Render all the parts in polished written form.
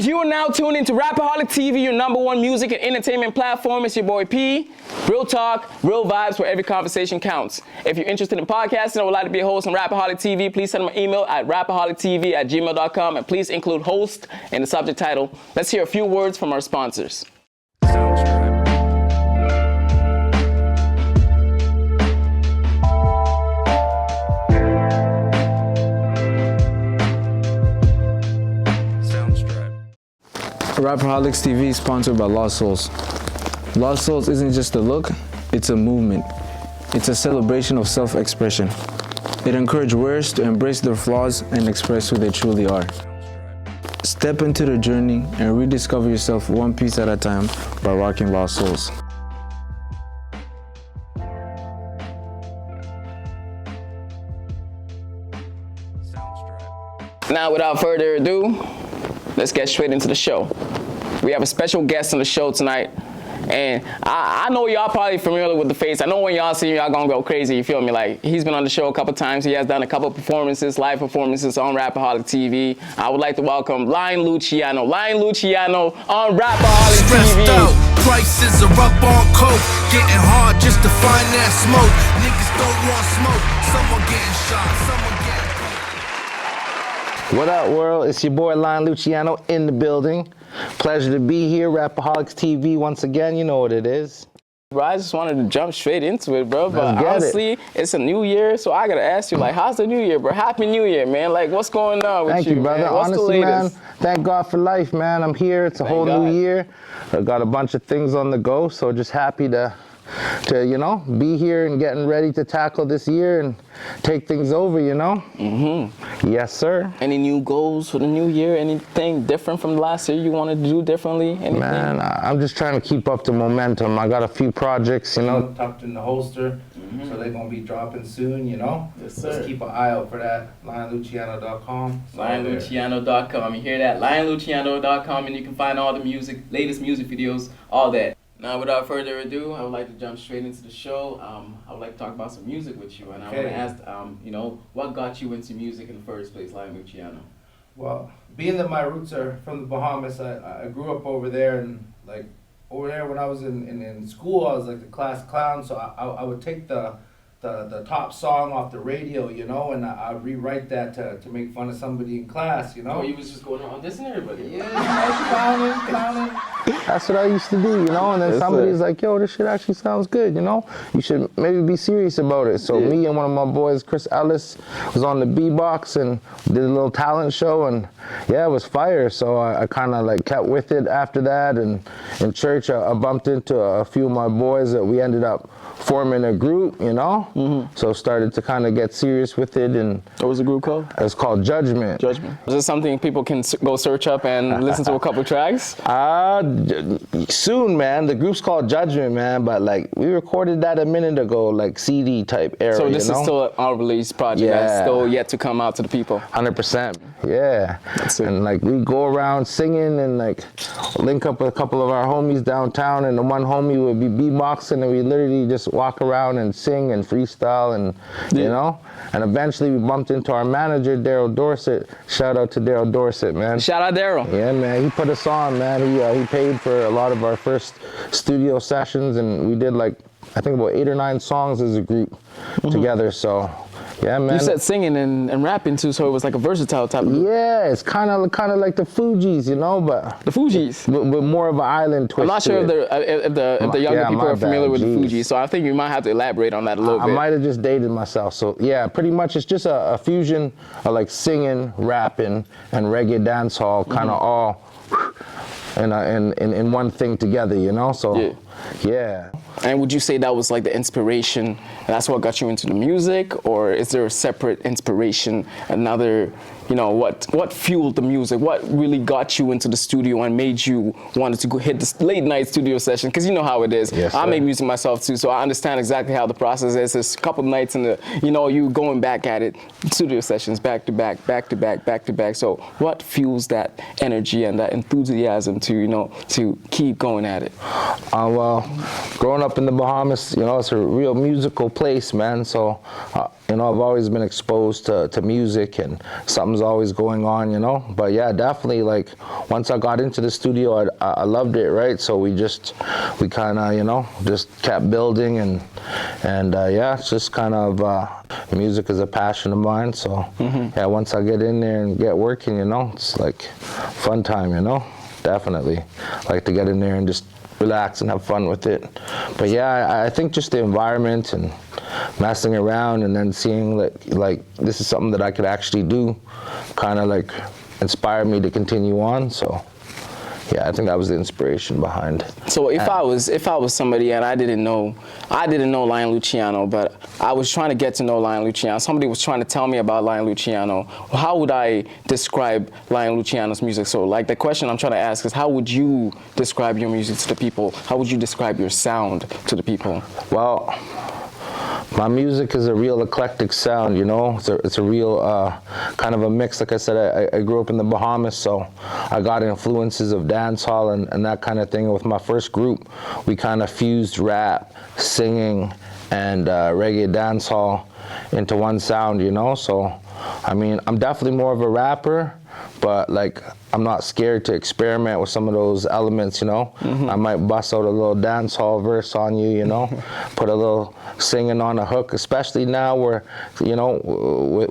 viewers, you are now tuned into Rappaholic TV, your #1 music and entertainment platform. It's your boy P. Real talk, real vibes, where every conversation counts. If you're interested in podcasting or would like to be a host on Rappaholic TV, please send them an email at rapaholictv@gmail.com and please include host in the subject title. Let's hear a few words from our sponsors. Rappaholics TV is sponsored by Lost Souls. Lost Souls isn't just a look, it's a movement. It's a celebration of self-expression. It encourages wearers to embrace their flaws and express who they truly are. Step into the journey and rediscover yourself one piece at a time by rocking Lost Souls. Now, without further ado, let's get straight into the show. We have a special guest on the show tonight, and I know y'all probably familiar with the face. I know when y'all see him, y'all gonna go crazy, you feel me? Like, he's been on the show a couple times. He has done a couple performances, live performances on Rappaholic TV. I would like to welcome Luciano. Luciano on Rappaholic TV. Out. Prices are up on coke, getting hard just to find that smoke. Niggas don't want smoke, someone getting shot, someone getting... What up, world? It's your boy Luciano in the building. Pleasure to be here, Rappaholics TV once again. You know what it is. Bro, I just wanted to jump straight into it, bro. But honestly, it's a new year, so I gotta ask you, like, how's the new year, bro? Happy New Year, man. Like, what's going on with you? Thank you, brother. Man? What's Honestly, the latest? man, thank God for life, man. I'm here. It's a whole new year. I got a bunch of things on the go, so just happy to you know, be here and getting ready to tackle this year and take things over, you know? Mm-hmm. Yes, sir. Any new goals for the new year? Anything different from last year you wanted to do differently? Anything? Man, I'm just trying to keep up the momentum. I got a few projects, you know, tucked in the holster, so they're going to be dropping soon, you know? Yes, sir. Just keep an eye out for that. LionLuciano.com. LionLuciano.com. You hear that? LionLuciano.com, and you can find all the music, latest music videos, all that. Now, without further ado, I would like to jump straight into the show. I would like to talk about some music with you, and I want to ask, you know, what got you into music in the first place, Luciano? Well, being that my roots are from the Bahamas, I grew up over there, and like over there when I was in school, I was like the class clown, so I would take the top song off the radio, you know, and I'd rewrite that to make fun of somebody in class, you know. Oh, you was just going around dissing everybody? Yeah, clowning. That's what I used to do, you know, and then somebody's like, yo, this shit actually sounds good, you know? You should maybe be serious about it. So me and one of my boys, Chris Ellis, was on the B-Box and did a little talent show, and yeah, it was fire. So I kind of like kept with it after that, and in church I bumped into a few of my boys that we ended up forming a group, you know? So started to kind of get serious with it. And what was the group called? It's called Judgment. Judgment. Is this something people can go search up and listen to a couple tracks? Soon, man. The group's called Judgment, man, but like we recorded that a minute ago, like CD type era. So this you know? is still an unreleased project that's still yet to come out to the people. 100%. Yeah. That's it. And like we go around singing and like link up with a couple of our homies downtown, and the one homie would be beatboxing, and we literally just walk around and sing and freestyle, and you know. And eventually we bumped into our manager, Daryl Dorset. Shout out to Daryl Dorset, man. Shout out Daryl. Yeah, man. He put us on, man. He paid for a lot of our first studio sessions, and we did like I think about 8 or 9 songs as a group together. So yeah, man. You said singing and rapping too, so it was like a versatile type of group. Yeah, it's kind of like the Fugees, you know, but the Fugees with more of an island twist. I'm not sure if the younger people are familiar with the Fugees, so I think you might have to elaborate on that a little bit. I might have just dated myself, so yeah, pretty much it's just a fusion of like singing, rapping, and reggae dancehall, kind of all in one thing together, you know. So yeah. And would you say that was like the inspiration, that's what got you into the music, or is there a separate inspiration, another, you know, what fueled the music? What really got you into the studio and made you wanted to go hit this late night studio session? Because you know how it is. Yes, I make music myself too, so I understand exactly how the process is. There's a couple nights in the, you know, you going back at it, studio sessions back to back, back to back, back to back. So what fuels that energy and that enthusiasm to, you know, to keep going at it? Well, growing up in the Bahamas, you know, it's a real musical place, man. So you know, I've always been exposed to music, and something's always going on, you know. But yeah, definitely, like, once I got into the studio, I loved it, right? So we kind of, you know, just kept building, and yeah, it's just kind of, music is a passion of mine. So yeah, once I get in there and get working, you know, it's like fun time, you know, definitely. Like to get in there and just relax and have fun with it. But yeah, I think just the environment and messing around and then seeing like this is something that I could actually do kind of like inspired me to continue on. So yeah, I think that was the inspiration behind. So if I was somebody and I didn't know Lion Luciano, but I was trying to get to know Lion Luciano, somebody was trying to tell me about Lion Luciano, how would I describe Lion Luciano's music? So like the question I'm trying to ask is, how would you describe your music to the people? How would you describe your sound to the people? Well, my music is a real eclectic sound, you know. It's a real kind of a mix. Like I said, I grew up in the Bahamas, so I got influences of dancehall and that kind of thing. With my first group, we kind of fused rap, singing, and reggae dancehall into one sound, you know. So, I mean, I'm definitely more of a rapper, but like I'm not scared to experiment with some of those elements, you know. I might bust out a little dance hall verse on you, you know, put a little singing on a hook, especially now where, you know,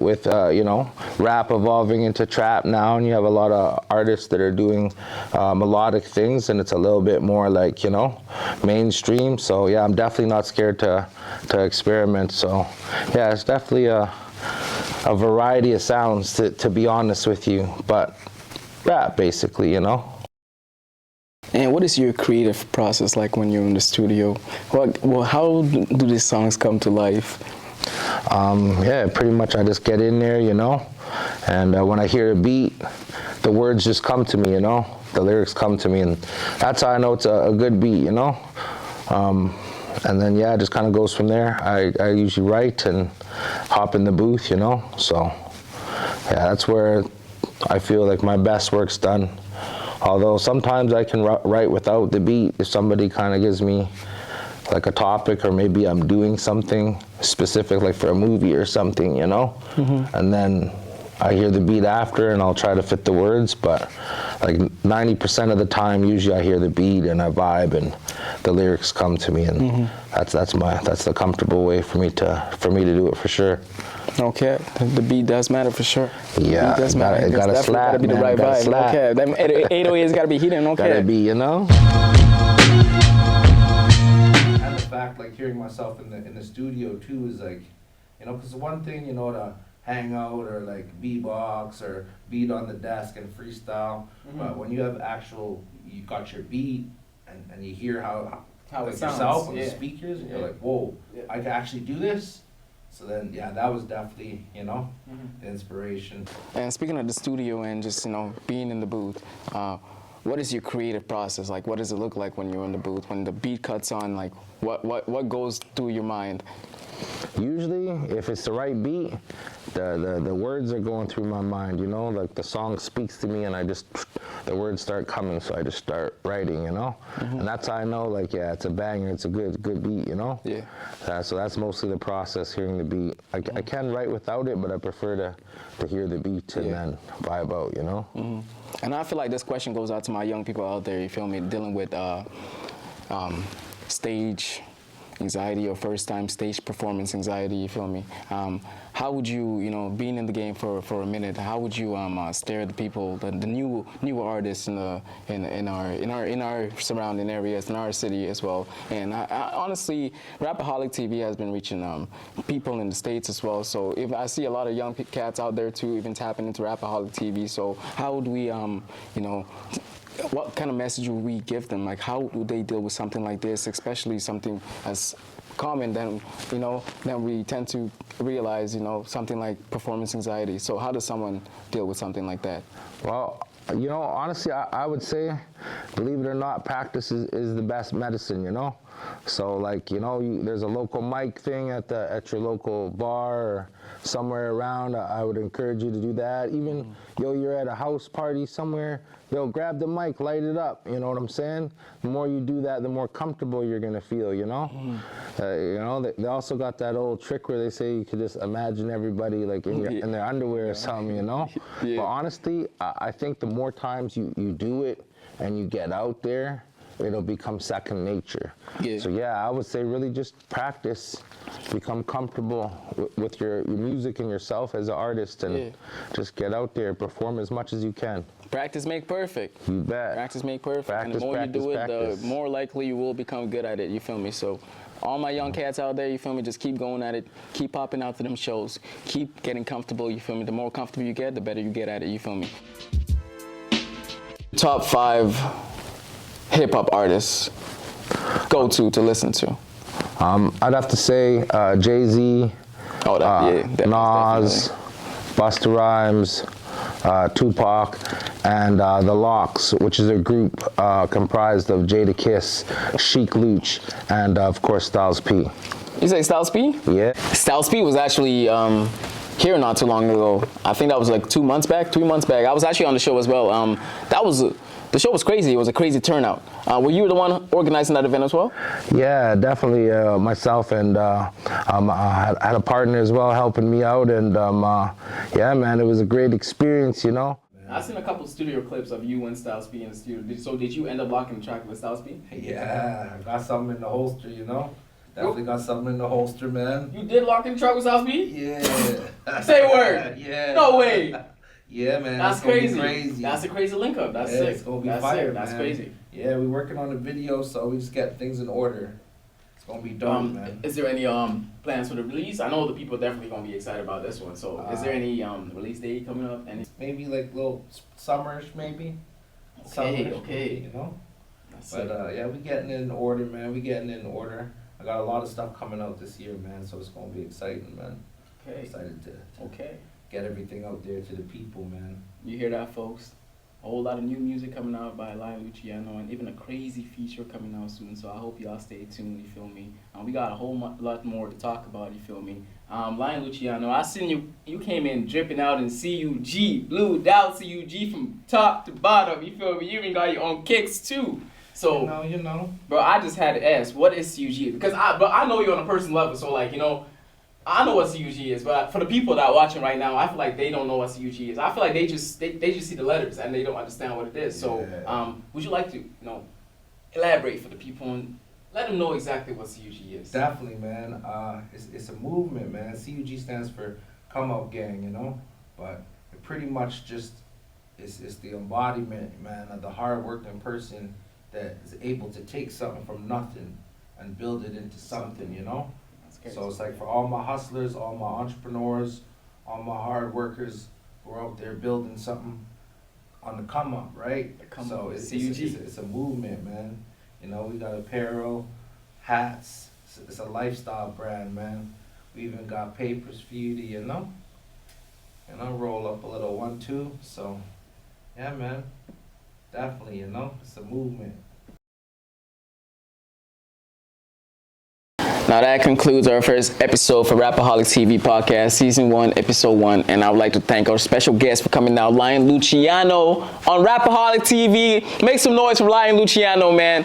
with you know, rap evolving into trap now, and you have a lot of artists that are doing melodic things, and it's a little bit more like, you know, mainstream. So yeah, I'm definitely not scared to experiment. So yeah, it's definitely a variety of sounds, to be honest with you, but rap basically, you know. And what is your creative process like when you're in the studio? How do these songs come to life? Yeah, pretty much I just get in there, you know, and when I hear a beat, the words just come to me, you know, the lyrics come to me, and that's how I know it's a good beat, you know. And then yeah, it just kind of goes from there. I usually write and hop in the booth, you know. So yeah, that's where I feel like my best work's done. Although sometimes I can write without the beat if somebody kind of gives me like a topic, or maybe I'm doing something specific like for a movie or something, you know. And then I hear the beat after and I'll try to fit the words, but like 90% of the time usually I hear the beat and I vibe and the lyrics come to me, and that's the comfortable way for me to do it for sure. Okay, the beat does matter for sure. Yeah, it matter. It gotta slap, gotta be the right vibe. Slap. Okay, them 808s gotta be hitting. Okay, gotta be, you know. And the fact, like hearing myself in the studio too, is like, you know, because one thing, you know, to hang out or like beatbox or beat on the desk and freestyle, but when you have you got your beat and you hear how it sounds, yourself on the speakers, and you're like, whoa, I can actually do this. So then, yeah, that was definitely, you know, the inspiration. And speaking of the studio and just, you know, being in the booth, what is your creative process? Like, what does it look like when you're in the booth? When the beat cuts on, like, what goes through your mind? Usually, if it's the right beat, the words are going through my mind, you know, like the song speaks to me and the words start coming, so I just start writing, you know, and that's how I know, like, yeah, it's a banger, it's a good beat, you know. Yeah. So that's mostly the process, hearing the beat. I can write without it, but I prefer to hear the beat and then vibe out, you know. And I feel like this question goes out to my young people out there, you feel me, dealing with stage anxiety or first-time stage performance anxiety, you feel me? How would you, you know, being in the game for a minute, how would you stare at the people, the newer artists in our surrounding areas, in our city as well? And I honestly, Rappaholic TV has been reaching people in the States as well. So if I see a lot of young cats out there too, even tapping into Rappaholic TV. So how would we, you know, what kind of message would we give them? Like, how would they deal with something like this, especially something as common than, you know, then we tend to realize, you know, something like performance anxiety. So how does someone deal with something like that? Well, you know, honestly, I would say, believe it or not, practice is the best medicine, you know. So like, you know, there's a local mic thing at your local bar or somewhere around. I would encourage you to do that. Even, you're at a house party somewhere, grab the mic, light it up. You know what I'm saying? The more you do that, the more comfortable you're gonna feel, you know? You know, they also got that old trick where they say you could just imagine everybody like in their underwear or something, you know? But honestly, I think the more times you do it and you get out there, it'll become second nature. So yeah, I would say really just practice, become comfortable with your music and yourself as an artist, and just get out there, perform as much as you can. Practice make perfect. You bet. Practice make perfect. Practice, and the more practice, you do it, practice. the more likely you will become good at it, you feel me? So all my young cats out there, you feel me, just keep going at it, keep popping out to them shows, keep getting comfortable, you feel me? The more comfortable you get, the better you get at it, you feel me? Top 5 hip-hop artists to listen to? I'd have to say Jay-Z, Nas, Busta Rhymes, Tupac, and The Lox, which is a group comprised of Jadakiss, Sheik Luch, and of course Styles P. You say Styles P? Yeah. Styles P was actually here not too long ago. I think that was like 2 months back, 3 months back. I was actually on the show as well. The show was crazy. It was a crazy turnout. Were you the one organizing that event as well? Yeah, definitely. Myself and I had a partner as well helping me out, and yeah, man, it was a great experience, you know. I've seen a couple studio clips of you and Styles P in the studio. So did you end up locking the track with Styles P? Yeah, I got something in the holster, you know. Definitely got something in the holster, man. You did lock in the track with Styles P? Yeah. Say a word. Yeah. No way. Yeah, man. That's crazy. That's a crazy link up. That's sick. It's gonna be That's fire, sick. That's man. crazy. Yeah, we're working on a video, so we just get things in order. It's gonna be done, man. Is there any plans for the release? I know the people are definitely gonna be excited about this one. So is there any release date coming up? Any? Maybe like little summerish, maybe. Okay. You know. That's But sick. yeah, we getting it in order, man. We getting it in order. I got a lot of stuff coming out this year, man. So it's gonna be exciting, man. Okay. Excited to Okay. get everything out there to the people, man. You hear that, folks? A whole lot of new music coming out by Luciano, and even a crazy feature coming out soon. So I hope y'all stay tuned. You feel me? We got a whole lot more to talk about. You feel me? Luciano, I seen you. You came in dripping out in CUG, blued out CUG from top to bottom. You feel me? You even got your own kicks too. So You know. bro, I just had to ask, what is CUG? Because I know you on a personal level. So like, you know, I know what CUG is, but for the people that are watching right now, I feel like they don't know what CUG is. I feel like they just see the letters and they don't understand what it is. So, would you like to, you know, elaborate for the people and let them know exactly what CUG is? Definitely, man. It's a movement, man. CUG stands for Come Up Gang, you know, but it pretty much just is the embodiment, man, of the hard-working person that is able to take something from nothing and build it into something, you know. So it's like for all my hustlers, all my entrepreneurs, all my hard workers who are out there building something on the come up, right? So it's a movement, man. You know, we got apparel, hats. It's a lifestyle brand, man. We even got papers for you to, you know, roll up a little 1-2. So, yeah, man. Definitely, you know, it's a movement. Now that concludes our first episode for Rappaholic TV podcast, season 1, episode 1, and I would like to thank our special guest for coming out, Lion Luciano on Rappaholic TV. Make some noise for Lion Luciano, man.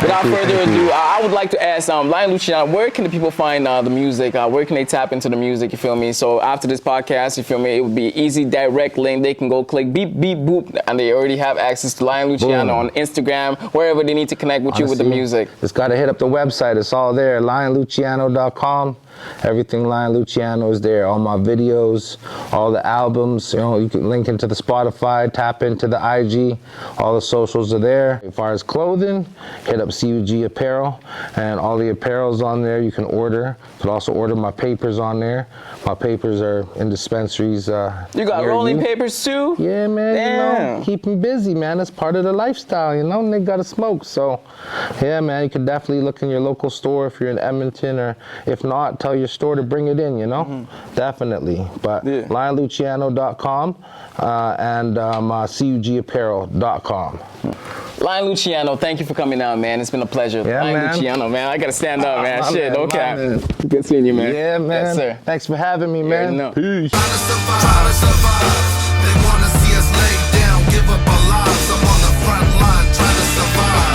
Without further ado, I would like to ask Lion Luciano, where can the people find the music? Where can they tap into the music? You feel me? So after this podcast, you feel me? It would be easy, direct link. They can go click beep beep boop, and they already have access to Lion Luciano on Instagram, wherever they need to connect with you with the music. Just gotta hit up the website. It's all there. LionLuciano.com. Everything Lion Luciano is there. All my videos, all the albums. You know, you can link into the Spotify, tap into the IG. All the socials are there. As far as clothing, hit up CUG Apparel, and all the apparel's on there. You can order. You can also order my papers on there. My papers are in dispensaries. You got rolling papers too? Yeah, man. Damn. You know, keep them busy, man. That's part of the lifestyle, you know. And they gotta smoke. So, yeah, man. You can definitely look in your local store if you're in Edmonton, or if not, tell your store to bring it in, you know. Definitely. But LionLuciano.com and CUGapparel.com. Lion Luciano, thank you for coming down, man. It's been a pleasure. Yeah, Lion man. Luciano, man. I gotta stand up, man. My Shit, man, okay. my man. Good seeing you, man. Yeah, man. Yes, sir. Thanks for having me, You man. already know. Peace. Trying to survive. They wanna see us lay down, give up our lives. I'm on the front line trying to survive.